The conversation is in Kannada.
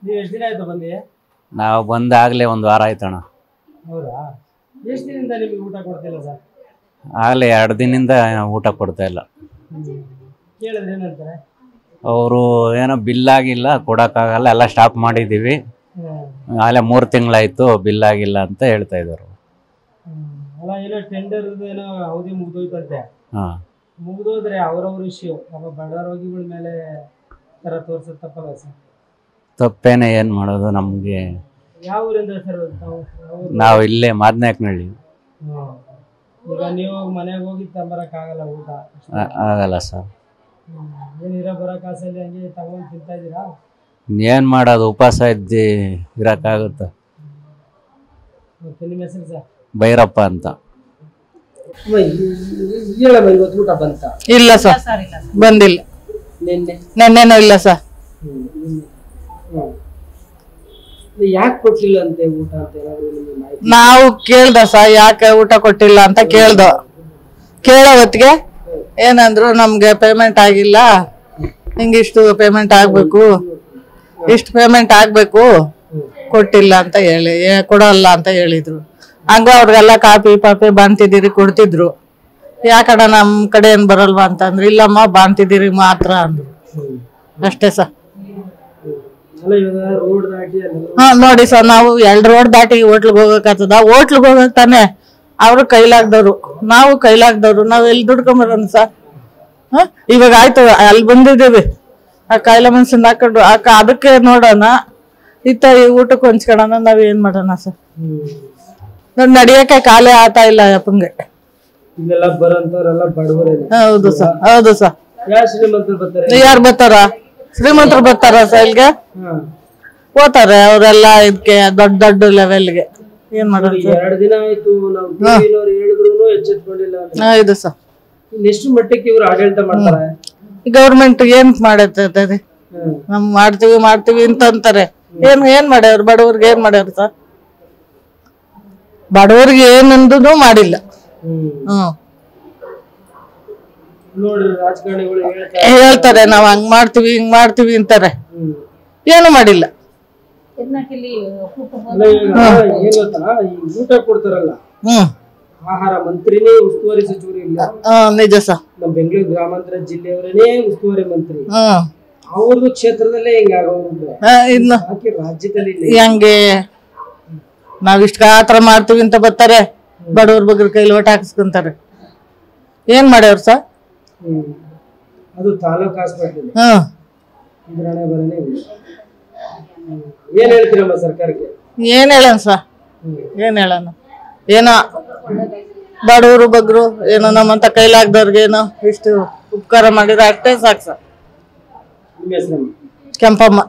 ನೀವು ಎಷ್ಟು ದಿನ ಆಯ್ತು ಬಂದು? ನಾವು ಬಂದಾಗಲೇ ಒಂದು ವಾರ ಆಯ್ತಣ್ಣ. ಹೌದಾ? ಎಷ್ಟು ದಿನದಿಂದ ನಿಮಗೆ ಊಟ ಕೊಡ್ತಿಲ್ಲ ಸರ್? ಆಗಲೇ 2 ದಿನದಿಂದ ಊಟ ಕೊಡ್ತಾ ಇಲ್ಲ. ಕೇಳಿದ್ರೆ ಏನಂತಾರೆ? ಅವರು ಏನೋ ಬಿಲ್ ಆಗಿಲ್ಲ, ಕೊಡೋಕ್ಕಾಗಲ್ಲ, ಎಲ್ಲ ಸ್ಟಾಪ್ ಮಾಡಿದ್ದೀವಿ, ಆಗಲೇ 3 ತಿಂಗಳಾಯಿತು ಬಿಲ್ ಆಗಿಲ್ಲ ಅಂತ ಹೇಳ್ತಾ ಇದ್ದಾರೆ. ಅಲ್ಲ, ಏನೋ ಟೆಂಡರ್ ಏನೋ ಅವಧಿ ಮುಗಿದೋಯ್ತಂತೆ. ಹಾಂ, ಮುಗಿದೋದ್ರೆ ಅವ್ರವ್ರ ಇಶ್ಯೂ. ನಮ್ಮ ಬಡ ರೋಗಿಗಳ ಮೇಲೆ ಥರ ತೋರ್ಸೋದು ತಪ್ಪಲ್ಲ ಸರ್? ತಪ್ಪೇನೆ, ಏನು ಮಾಡೋದು ನಮಗೆ. ಯಾವ ಊರಿಂದ ಸರ್? ನಾವು ಇಲ್ಲೇ ಮಾದನಾಯಕನಹಳ್ಳಿ. ಈಗ ನೀವು ಮನೆಗೆ ಹೋಗಿ ತಗೊಂಬರಕ್ಕಾಗಲ್ಲ ಊಟ? ಆಗಲ್ಲ ಸರ್. ಏನಿರೋ ಬರೋ ಕಾಸಲ್ಲಿ ಹಂಗೆ ತಗೊಂಡು ತಿಂತಾ ಇದ್ದೀರಾ? ಏನು ಮಾಡೋದು, ಉಪವಾಸ ಇದ್ದು ಇರೋಕ್ಕಾಗುತ್ತೆ. ನಿಮ್ಮ ಹೆಸರು ಸರ್? ಭೈರಪ್ಪ ಅಂತ. ಇವತ್ತು ಊಟ ಬಂತ? ಇಲ್ಲ ಸರ್, ಬಂದಿಲ್ಲ. ನೆನ್ನೆನೂ ಇಲ್ಲ ಸರ್. ಯಾಕೆ ಕೊಟ್ಟಿಲ್ಲ ಅಂತೆ ಊಟ ಅಂತ ನಾವು ಕೇಳ್ದ ಸರ್, ಯಾಕೆ ಊಟ ಕೊಟ್ಟಿಲ್ಲ ಅಂತ ಕೇಳ್ದ. ಕೇಳೋ ಹೊತ್ತಿಗೆ ಏನಂದ್ರು, ನಮ್ಗೆ ಪೇಮೆಂಟ್ ಆಗಿಲ್ಲ, ಹಿಂಗಿಷ್ಟು ಪೇಮೆಂಟ್ ಆಗ್ಬೇಕು, ಇಷ್ಟು ಪೇಮೆಂಟ್ ಆಗ್ಬೇಕು, ಕೊಟ್ಟಿಲ್ಲ ಅಂತ ಹೇಳಿ, ಕೊಡಲ್ಲ ಅಂತ ಹೇಳಿದ್ರು. ಹಂಗ ಅವ್ರಿಗೆಲ್ಲ ಕಾಪಿ ಪಾಪಿ ಬಾಣ್ತಿದ್ದೀರಿ ಕೊಡ್ತಿದ್ರು. ಯಾಕಡ ನಮ್ ಕಡೆ ಏನ್ ಬರಲ್ವಾ ಅಂತಂದ್ರೆ, ಇಲ್ಲಮ್ಮ ಬಾಣ್ತಿದ್ದೀರಿ ಮಾತ್ರ ಅಂದ್ರು. ಅಷ್ಟೇ ಸರ್. ಹಾ, ನೋಡಿ ಸರ್, ನಾವು 2 ರೋಡ್ ದಾಟಿ ಹೋಟ್ಲಿಗೆ ಹೋಗಕ್ಕಾಗ್ತದ? ಹೋಟ್ಲಿಗೆ ಹೋಗಕ್ ತಾನೆ ಅವ್ರು ಕೈಲಾಗ್ದವ್ರು, ನಾವು ಕೈಲಾಗ್ದವ್ರು, ನಾವ್ ಎಲ್ಲಿ ದುಡ್ಕೊಂಬರೋಣ ಸರ್? ಇವಾಗ ಆಯ್ತು, ಅಲ್ಲಿ ಬಂದಿದ್ದೀವಿ, ಆ ಕಾಯಿಲೆ ಮನ್ಸಿಂದ ಹಾಕೊಂಡು ಅದಕ್ಕೆ ನೋಡೋಣ, ಇತ್ತ ಈ ಊಟಕ್ಕೆ ಹೊಂಚ್ಕೊಳ್ಳೋಣ, ನಾವ್ ಏನ್ ಮಾಡೋಣ ಸರ್? ನಡಿಯಕ್ಕೆ ಕಾಲೇ ಆತಾ ಇಲ್ಲ ಅಪ್ಪಂಗೆ. ಹೌದು ಸರ್, ಹೌದು ಸರ್. ಯಾರು ಬರ್ತಾರ? ಶ್ರೀಮಂತರು ಬರ್ತಾರ ಸರ್ ಇಲ್ಲಿಗೆ? ಹೋಗ್ತಾರೆ ಅವರೆಲ್ಲ ಇದಕ್ಕೆ ದೊಡ್ಡ ದೊಡ್ಡ ಲೆವೆಲ್ಗೆ. ಏನ್ ಮಾಡೋದು? 2 ದಿನ ಆಯ್ತು ನಾವು ಹೇಳಿದ್ರು ಎಚ್ಚೆತ್ಕೊಂಡಿಲ್ಲ. ಹೌದು ಸರ್. ಎಷ್ಟು ಮಟ್ಟಕ್ಕೆ ಇವರು ಆಡಳಿತ ಮಾಡ್ತಾರೆ? ಗೌರ್ಮೆಂಟ್ ಏನ್ ಮಾಡೈತೆ? ನಮ್ ಮಾಡ್ತೀವಿ ಅಂತಂತಾರೆ. ಏನ್ ಮಾಡ್ಯಾವ್ರು? ಬಡವ್ರಿಗೆ ಏನ್ ಮಾಡ್ಯಾವ್ರು ಸರ್? ಬಡವ್ರಿಗೆ ಏನಂದೂ ಮಾಡಿಲ್ಲ. ಹೇಳ್ತಾರೆ ನಾವ್ ಹಂಗ್ ಮಾಡ್ತೀವಿ ಹಿಂಗ್ ಮಾಡ್ತೀವಿ ಅಂತಾರೆ, ಏನು ಮಾಡಿಲ್ಲ. ಊಟ ಕೊಡ್ತಾರಲ್ಲ, ಆಹಾರ ಮಂತ್ರಿನೇ ಉಸ್ತುವಾರಿ ಸಚಿವರು ಇಲ್ಲ. ನಿಜ ಸರ್. ನಮ್ಮ ಬೆಂಗಳೂರು ಗ್ರಾಮಾಂತರ ಜಿಲ್ಲೆಯವರೇ ಉಸ್ತುವಾರಿ ಮಂತ್ರಿ. ಅವ್ರದ್ದು ಕ್ಷೇತ್ರದಲ್ಲೇ ಇನ್ನು ರಾಜ್ಯದಲ್ಲಿ ಹೆಂಗೆ ನಾವ್ ಇಷ್ಟ ಆತರ ಮಾಡ್ತೀವಿ ಅಂತ ಬರ್ತಾರೆ, ಬಡವ್ರ ಬಗ್ಗೆ ಕೈಲಿ ಓಟ್ ಹಾಕಿಸ್ಕೊಂತಾರೆ. ಏನ್ ಮಾಡ್ಯಾವ್ರ ಸರ್? ಅದು ತಾಲೂಕ್ ಹಾಸ್ಪಿಟಲ್. ಏನ್ ಹೇಳ್ತೀರಮ್ಮ ಸರ್ಕಾರಕ್ಕೆ? ಏನ್ ಹೇಳೋಣ ಸರ್, ಏನ್ ಹೇಳೋಣ? ಏನೋ ಬಡವರು ಬಗ್ರು ಏನೋ ನಮ್ಮಂತ ಕೈಲಾಗ್ದವ್ರಿಗೆ ಏನೋ ಇಷ್ಟು ಉಪಕಾರ ಮಾಡಿದ್ರೆ ಅಷ್ಟೇ ಸಾಕು ಸರ್. ನಿಮ್ಮ ಹೆಸರು? ಕೆಂಪಮ್ಮ.